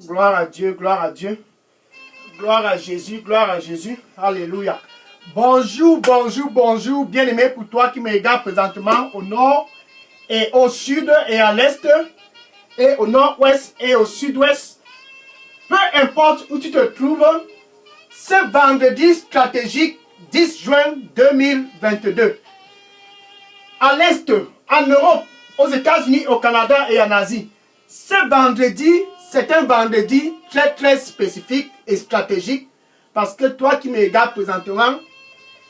Gloire à Dieu, gloire à Dieu. Gloire à Jésus, gloire à Jésus. Alléluia. Bonjour, bonjour, bonjour. Bien-aimé pour toi qui me regarde présentement au nord et au sud et à l'est et au nord-ouest et au sud-ouest. Peu importe où tu te trouves, ce vendredi stratégique 10 juin 2022. À l'est, en Europe, aux États-Unis, au Canada et en Asie. Ce vendredi, c'est un vendredi très spécifique et stratégique parce que toi qui me regardes présentement,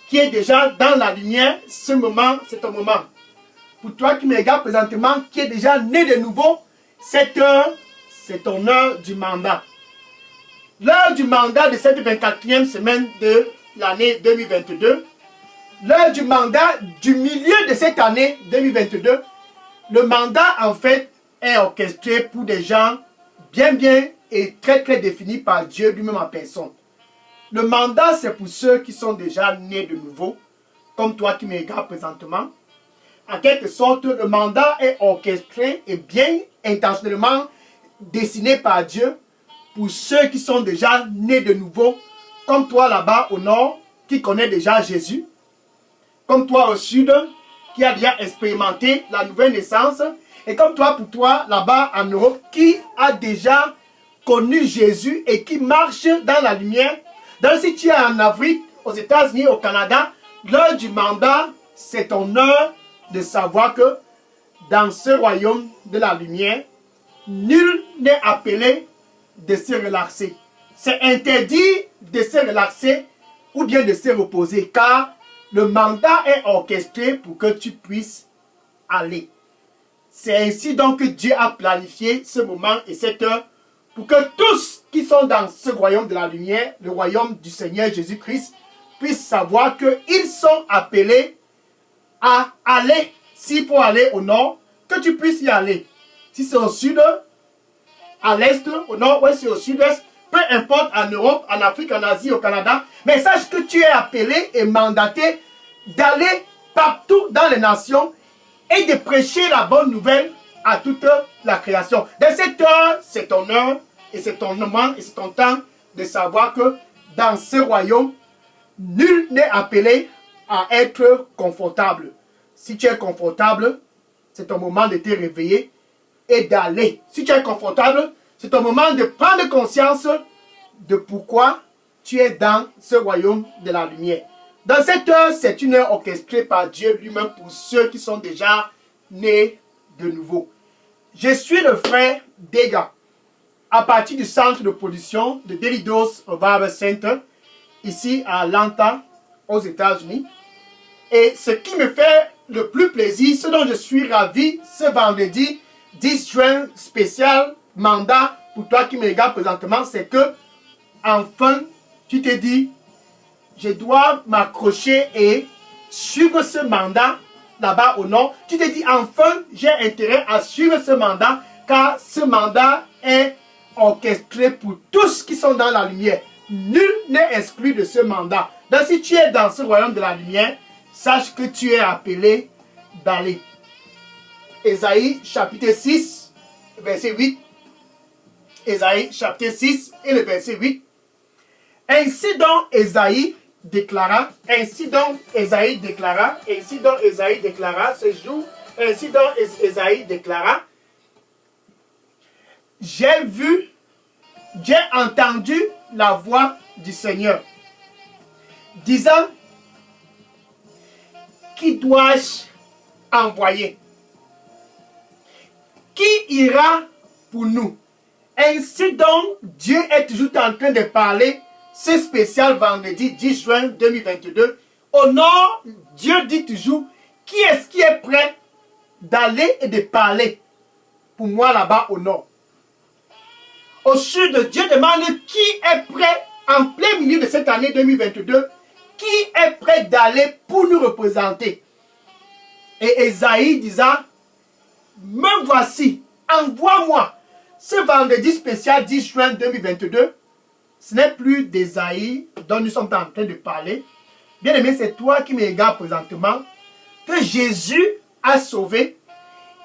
qui est déjà dans la lumière, ce moment, c'est ton moment. Pour toi qui me regardes présentement, qui est déjà né de nouveau, cette heure, c'est ton heure du mandat. L'heure du mandat de cette 24e semaine de l'année 2022, l'heure du mandat du milieu de cette année 2022, le mandat en fait est orchestré pour des gens bien et très définis par Dieu lui-même en personne. Le mandat, c'est pour ceux qui sont déjà nés de nouveau, comme toi qui me regardes présentement. En quelque sorte, le mandat est orchestré et bien intentionnellement dessiné par Dieu pour ceux qui sont déjà nés de nouveau, comme toi là-bas au nord, qui connaît déjà Jésus, comme toi au sud, qui a déjà expérimenté la nouvelle naissance, et comme toi pour toi là-bas en Europe, qui a déjà connu Jésus et qui marche dans la lumière. Donc si tu es en Afrique, aux États-Unis, au Canada, l'heure du mandat, c'est ton heure de savoir que dans ce royaume de la lumière, nul n'est appelé de se relaxer. C'est interdit de se relaxer ou bien de se reposer, car le mandat est orchestré pour que tu puisses aller. C'est ainsi donc que Dieu a planifié ce moment et cette heure pour que tous qui sont dans ce royaume de la lumière, le royaume du Seigneur Jésus-Christ, puissent savoir qu'ils sont appelés à aller. S'il faut aller au nord, que tu puisses y aller. Si c'est au sud, à l'est, au nord-ouest et au sud-est, peu importe, en Europe, en Afrique, en Asie, au Canada, mais sache que tu es appelé et mandaté d'aller partout dans les nations et de prêcher la bonne nouvelle à toute la création. Dans cette heure, c'est ton heure et c'est ton moment et c'est ton temps de savoir que dans ce royaume, nul n'est appelé à être confortable. Si tu es confortable, c'est ton moment de te réveiller et d'aller. Si tu es confortable, c'est ton moment de prendre conscience de pourquoi tu es dans ce royaume de la lumière. Dans cette heure, c'est une heure orchestrée par Dieu lui-même pour ceux qui sont déjà nés de nouveau. Je suis le frère Dega, à partir du centre de production de Delidos Revival Center, ici à Atlanta, aux États-Unis. Et ce qui me fait le plus plaisir, ce dont je suis ravi ce vendredi 10 juin spécial mandat pour toi qui me regarde présentement, c'est que enfin tu te dis, je dois m'accrocher et suivre ce mandat là-bas au nord. Tu te dis, enfin j'ai intérêt à suivre ce mandat car ce mandat est orchestré pour tous qui sont dans la lumière. Nul n'est exclu de ce mandat. Donc si tu es dans ce royaume de la lumière, sache que tu es appelé d'aller. Ésaïe chapitre 6, verset 8. Ésaïe chapitre 6 et le verset 8. Ainsi donc Ésaïe déclara, ce jour, ainsi donc Ésaïe déclara, j'ai entendu la voix du Seigneur, disant, qui dois-je envoyer? Qui ira pour nous? Ainsi donc, Dieu est toujours en train de parler ce spécial vendredi 10 juin 2022. Au nord, Dieu dit toujours, qui est-ce qui est prêt d'aller et de parler pour moi là-bas au nord? Au sud, Dieu demande qui est prêt en plein milieu de cette année 2022, qui est prêt d'aller pour nous représenter. Et Ésaïe disant, me voici, envoie-moi. Ce vendredi spécial 10 juin 2022, ce n'est plus d'Ésaïe dont nous sommes en train de parler. Bien aimé, c'est toi qui me regardes présentement, que Jésus a sauvé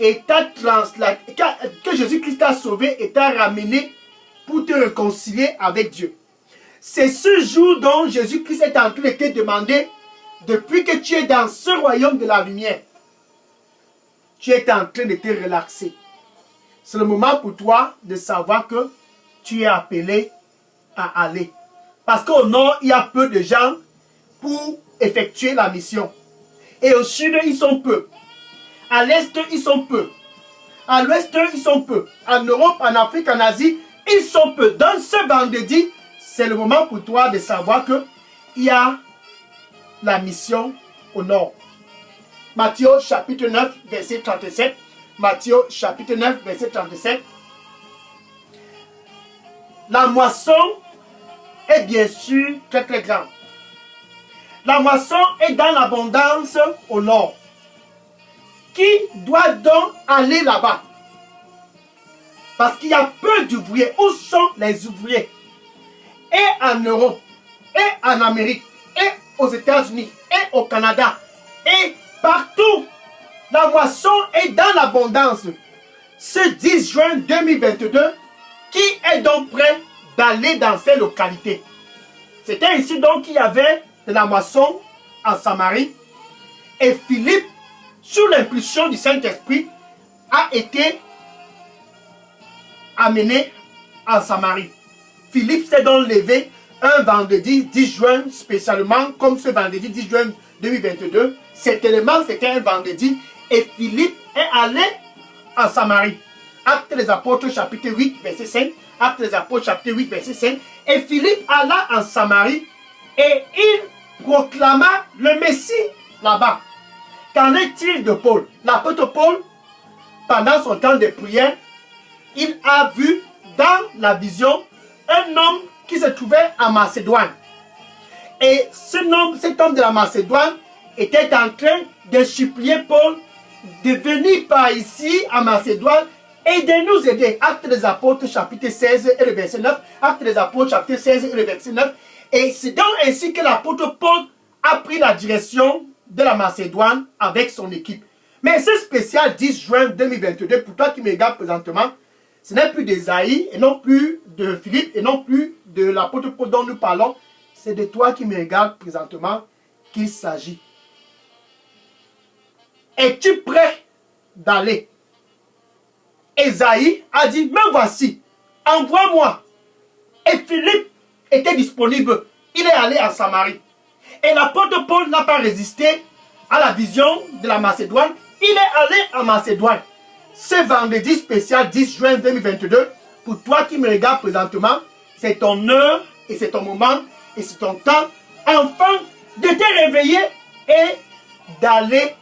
et t'a translaté, que Jésus-Christ t'a sauvé et t'a ramené pour te réconcilier avec Dieu. C'est ce jour dont Jésus-Christ est en train de te demander, depuis que tu es dans ce royaume de la lumière, tu es en train de te relaxer. C'est le moment pour toi de savoir que tu es appelé à aller. Parce qu'au nord, il y a peu de gens pour effectuer la mission. Et au sud, ils sont peu. À l'est, ils sont peu. À l'ouest, ils sont peu. En Europe, en Afrique, en Asie, ils sont peu. Dans ce vendredi, c'est le moment pour toi de savoir qu'il y a la mission au nord. Matthieu chapitre 9, verset 37. Matthieu chapitre 9, verset 37. La moisson est bien sûr très très grande. La moisson est dans l'abondance au nord. Qui doit donc aller là-bas? Parce qu'il y a peu d'ouvriers. Où sont les ouvriers? Et en Europe, et en Amérique, et aux États-Unis, et au Canada, et partout, la moisson est dans l'abondance. Ce 10 juin 2022, qui est donc prêt d'aller dans ces localités? C'était ici donc qu'il y avait de la moisson en Samarie. Et Philippe, sous l'impulsion du Saint-Esprit, a été amené en Samarie. Philippe s'est donc levé un vendredi 10 juin, spécialement comme ce vendredi 10 juin 2022. Certainement, c'était un vendredi. Et Philippe est allé en Samarie. Actes des Apôtres, chapitre 8, verset 5. Actes des Apôtres, chapitre 8, verset 5. Et Philippe alla en Samarie et il proclama le Messie là-bas. Qu'en est-il de Paul? L'apôtre Paul, pendant son temps de prière, il a vu dans la vision un homme qui se trouvait en Macédoine. Et cet homme de la Macédoine était en train de supplier Paul de venir par ici en Macédoine et de nous aider. Actes des Apôtres, chapitre 16 et le verset 9. Actes des Apôtres, chapitre 16 et le verset 9. Et c'est donc ainsi que l'apôtre Paul a pris la direction de la Macédoine avec son équipe. Mais ce spécial 10 juin 2022, pour toi qui me regardes présentement, ce n'est plus d'Ésaïe et non plus de Philippe et non plus de l'apôtre Paul dont nous parlons. C'est de toi qui me regardes présentement qu'il s'agit. Es-tu prêt d'aller? Ésaïe a dit, me voici, envoie-moi. Et Philippe était disponible. Il est allé en Samarie. Et l'apôtre Paul n'a pas résisté à la vision de la Macédoine. Il est allé en Macédoine. Ce vendredi spécial 10 juin 2022, pour toi qui me regardes présentement, c'est ton heure et c'est ton moment et c'est ton temps, enfin, de te réveiller et d'aller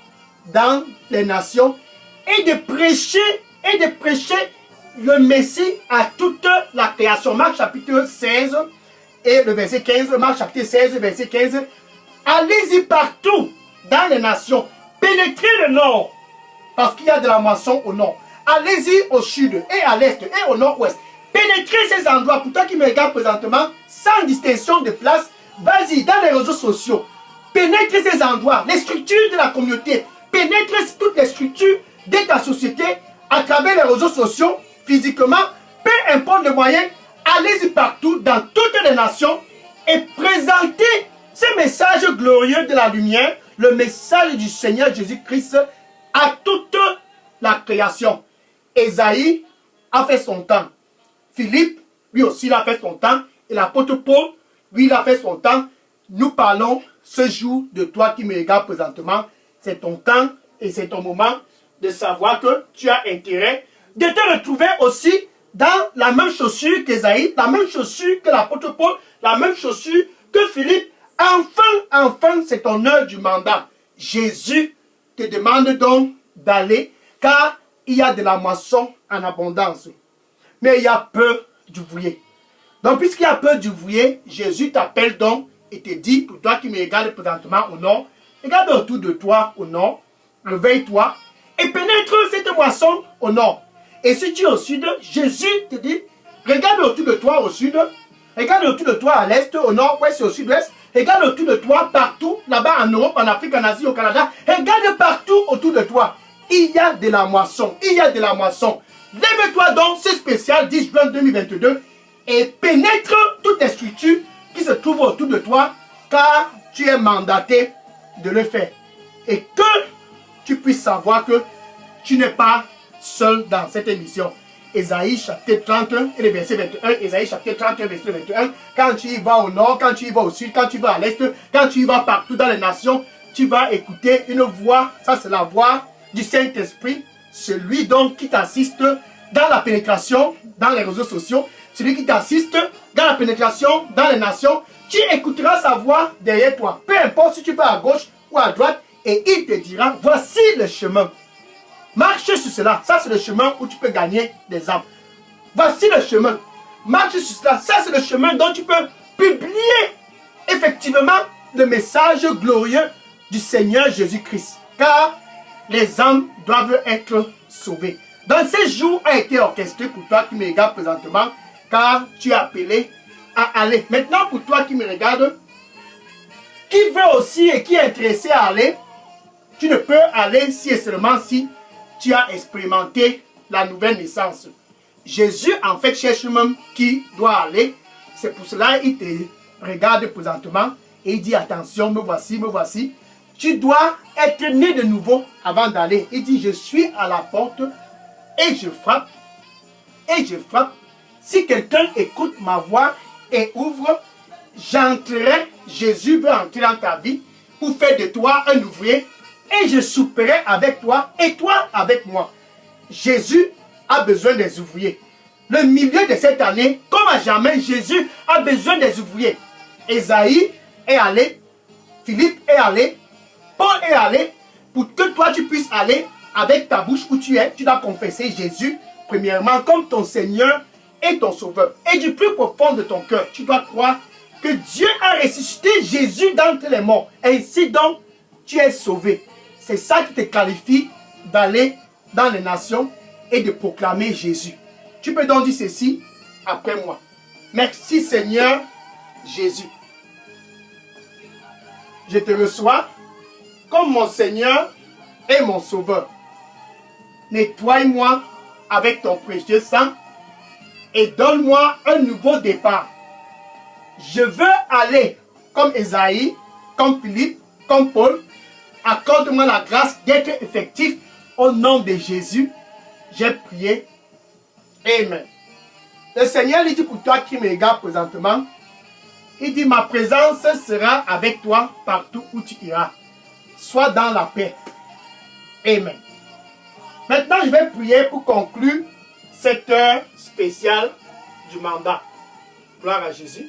dans les nations et de prêcher le Messie à toute la création. Marc chapitre 16 et le verset 15. Marc chapitre 16, verset 15. Allez-y partout dans les nations. Pénétrez le nord. Parce qu'il y a de la moisson au nord. Allez-y au sud et à l'est et au nord-ouest. Pénétrez ces endroits. Pour toi qui me regarde présentement, sans distinction de place, vas-y dans les réseaux sociaux. Pénétrez ces endroits, les structures de la communauté. Pénétrez toutes les structures de ta société à travers les réseaux sociaux, physiquement, peu importe le moyen. Allez-y partout dans toutes les nations et présentez ce message glorieux de la lumière, le message du Seigneur Jésus-Christ à toute la création. Ésaïe a fait son temps. Philippe, lui aussi, il a fait son temps. Et l'apôtre Paul, lui, il a fait son temps. Nous parlons ce jour de toi qui me regardes présentement. C'est ton temps et c'est ton moment de savoir que tu as intérêt de te retrouver aussi dans la même chaussure qu'Ésaïe, la même chaussure que l'apôtre Paul, la même chaussure que Philippe. Enfin, c'est ton heure du mandat. Jésus te demande donc d'aller, car il y a de la moisson en abondance. Mais il y a peu d'ouvriers. Donc, puisqu'il y a peu d'ouvriers, Jésus t'appelle donc et te dit, pour toi qui me regardes présentement au nord, regarde autour de toi au nord, réveille-toi et pénètre cette moisson au nord. Et si tu es au sud, Jésus te dit, regarde autour de toi au sud, regarde autour de toi à l'est, au nord, ouest et au sud-ouest. Regarde autour de toi, partout, là-bas en Europe, en Afrique, en Asie, au Canada. Regarde partout autour de toi. Il y a de la moisson. Il y a de la moisson. Lève-toi donc, c'est spécial 10 juin 2022 et pénètre toutes les structures qui se trouvent autour de toi, car tu es mandaté de le faire. Et que tu puisses savoir que tu n'es pas seul dans cette émission. Ésaïe chapitre 31 et le verset 21. Ésaïe chapitre 31 verset 21. Quand tu y vas au nord, quand tu y vas au sud, quand tu vas à l'est, quand tu y vas partout dans les nations, tu vas écouter une voix. Ça, c'est la voix du Saint-Esprit. Celui donc qui t'assiste dans la pénétration, dans les réseaux sociaux. Celui qui t'assiste dans la pénétration, dans les nations. Tu écouteras sa voix derrière toi. Peu importe si tu vas à gauche ou à droite. Et il te dira, voici le chemin. Marche sur cela. Ça, c'est le chemin où tu peux gagner des âmes. Voici le chemin. Marche sur cela. Ça, c'est le chemin dont tu peux publier effectivement le message glorieux du Seigneur Jésus-Christ. Car les âmes doivent être sauvées. Dans ces jours a été orchestré pour toi qui me regardes présentement, car tu es appelé à aller. Maintenant, pour toi qui me regardes, qui veut aussi et qui est intéressé à aller, tu ne peux aller si et seulement si tu as expérimenté la nouvelle naissance. Jésus, en fait, cherche même qui doit aller. C'est pour cela qu'il te regarde présentement et il dit, attention, me voici, me voici. Tu dois être né de nouveau avant d'aller. Il dit, je suis à la porte et je frappe. Et je frappe. Si quelqu'un écoute ma voix et ouvre, j'entrerai. Jésus veut entrer dans ta vie pour faire de toi un ouvrier. Et je souperai avec toi et toi avec moi. Jésus a besoin des ouvriers. Le milieu de cette année, comme à jamais, Jésus a besoin des ouvriers. Ésaïe est allé, Philippe est allé, Paul est allé. Pour que toi tu puisses aller avec ta bouche où tu es, tu dois confesser Jésus, premièrement, comme ton Seigneur et ton Sauveur. Et du plus profond de ton cœur, tu dois croire que Dieu a ressuscité Jésus d'entre les morts. Ainsi donc, tu es sauvé. C'est ça qui te qualifie d'aller dans les nations et de proclamer Jésus. Tu peux donc dire ceci après moi. Merci Seigneur Jésus. Je te reçois comme mon Seigneur et mon Sauveur. Nettoie-moi avec ton précieux sang et donne-moi un nouveau départ. Je veux aller comme Ésaïe, comme Philippe, comme Paul. Accorde-moi la grâce d'être effectif au nom de Jésus. J'ai prié. Amen. Le Seigneur dit pour toi qui me regarde présentement, il dit ma présence sera avec toi partout où tu iras. Sois dans la paix. Amen. Maintenant, je vais prier pour conclure cette heure spéciale du mandat. Gloire à Jésus.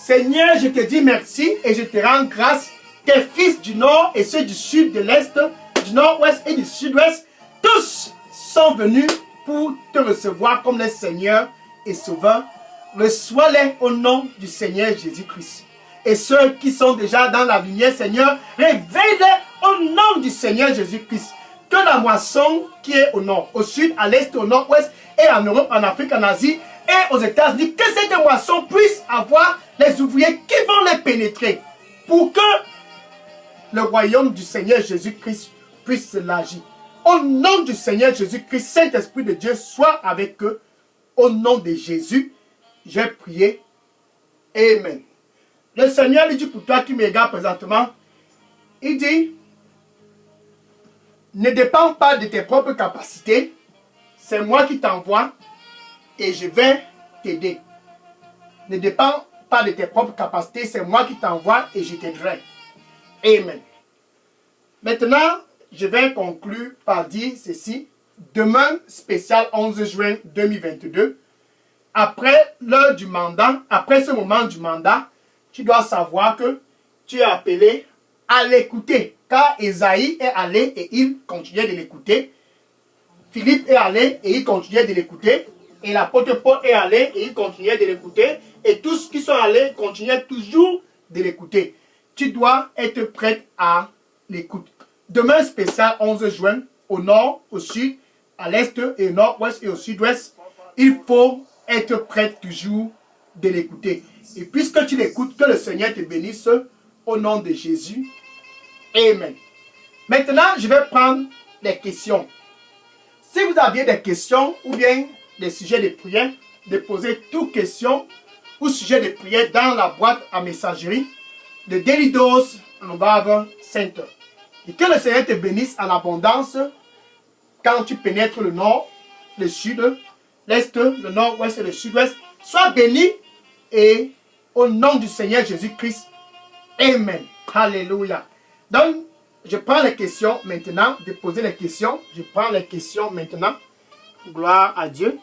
Seigneur, je te dis merci et je te rends grâce. Tes fils du nord et ceux du sud, de l'est, du nord-ouest et du sud-ouest, tous sont venus pour te recevoir comme le Seigneur et Sauveur. Reçois-les au nom du Seigneur Jésus-Christ. Et ceux qui sont déjà dans la lumière, Seigneur, réveille-les au nom du Seigneur Jésus-Christ. Que la moisson qui est au nord, au sud, à l'est, au nord-ouest, et en Europe, en Afrique, en Asie, et aux États-Unis, que cette moisson puisse avoir les ouvriers qui vont les pénétrer. Pour que le royaume du Seigneur Jésus-Christ puisse s'élargir. Au nom du Seigneur Jésus-Christ, Saint-Esprit de Dieu, soit avec eux. Au nom de Jésus, j'ai prié. Amen. Le Seigneur lui dit pour toi qui me regarde présentement, il dit, ne dépends pas de tes propres capacités, c'est moi qui t'envoie et je vais t'aider. Ne dépends pas de tes propres capacités, c'est moi qui t'envoie et je t'aiderai. Amen. Maintenant, je vais conclure par dire ceci. Demain, spécial 11 juin 2022, après l'heure du mandat, après ce moment du mandat, tu dois savoir que tu es appelé à l'écouter. Car Ésaïe est allé et il continuait de l'écouter. Philippe est allé et il continuait de l'écouter. Et l'apôtre Paul est allé et il continuait de l'écouter. Et tous qui sont allés continuaient toujours de l'écouter. Tu dois être prêt à l'écoute. Demain spécial 11 juin, au nord, au sud, à l'est et au nord-ouest et au sud-ouest, il faut être prêt toujours de l'écouter. Et puisque tu l'écoutes, que le Seigneur te bénisse au nom de Jésus. Amen. Maintenant, je vais prendre les questions. Si vous aviez des questions ou bien des sujets de prière, de poser toute question ou sujet de prière dans la boîte à messagerie de dailydose@sainte. Et que le Seigneur te bénisse en abondance quand tu pénètres le nord, le sud, l'est, le nord-ouest et le sud-ouest. Sois béni et au nom du Seigneur Jésus-Christ. Amen. Alléluia. Donc, je prends les questions maintenant, de poser les questions. Je prends les questions maintenant. Gloire à Dieu.